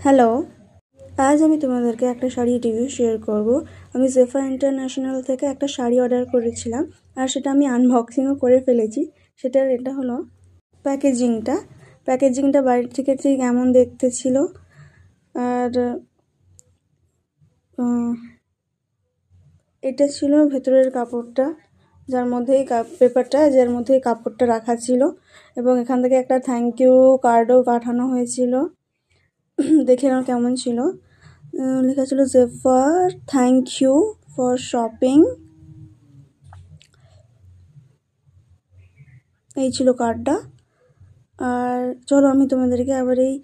Hello, আজ আমি তোমাদেরকে একটা শাড়ি রিভিউ শেয়ার করব। আমি জেফা ইন্টারন্যাশনাল থেকে একটা শাড়ি অর্ডার করেছিলাম, আর সেটা আমি আনবক্সিংও করে ফেলেছি। এটা হলো প্যাকেজিংটা বাইরে থেকে ঠিক এমন দেখতে ছিল। আর এটা ছিল ভেতরের কাপড়টা, যার মধ্যে কাপড়টা রাখা ছিল, এবং এখান থেকে একটা থ্যাংক ইউ কার্ডও পাঠানো হয়েছিল। দেখে নাও কেমন ছিল। লেখা ছিল জেফার থ্যাংক ইউ ফর শপিং। এই ছিল কার্ডটা। আর চলো আমি তোমাদেরকে আবার এই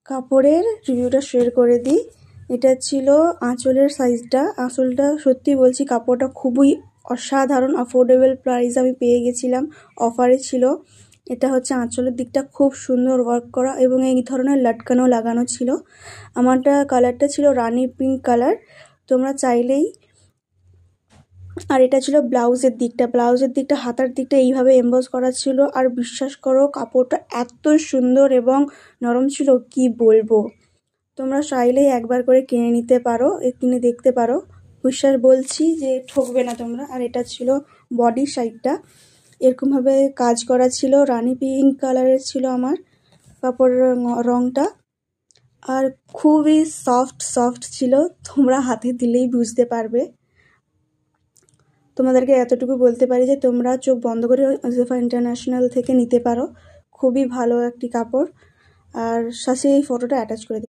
কাপড়ের রিভিউটা শেয়ার করে দিই। এটা ছিল আঁচলের সাইজটা। আঁচলটা সত্যি বলছি, কাপড়টা খুবই অসাধারণ অ্যাফোর্ডেবল প্রাইস আমি পেয়ে গেছিলাম, অফারে ছিল। এটা হচ্ছে আঁচলের দিকটা খুব সুন্দর ওয়ার্ক করা, এবং এই ধরনের লাটকানো লাগানো ছিল। আমারটা কালারটা ছিল রানি পিঙ্ক কালার, তোমরা চাইলেই। আর এটা ছিল ব্লাউজের দিকটা হাতার দিকটা এইভাবে এমবস করা ছিল। আর বিশ্বাস করো, কাপড়টা এত সুন্দর এবং নরম ছিল কি বলবো। তোমরা চাইলেই একবার করে কিনে দেখতে পারো। বিশ্বাস বলছি যে ঠকবে না তোমরা। আর এটা ছিল বডি সাইডটা, এরকমভাবে কাজ করা ছিল। রানি পিঙ্ক কালারের ছিল আমার কাপড়ের রংটা, আর খুবই সফট ছিল। তোমরা হাতে দিলেই বুঝতে পারবে। তোমাদেরকে এতটুকু বলতে পারি যে তোমরা চোখ বন্ধ করে জেফা ইন্টারন্যাশনাল থেকে নিতে পারো। খুবই ভালো একটি কাপড়। আর সাথে এই ফটোটা অ্যাটাচ করে দিই।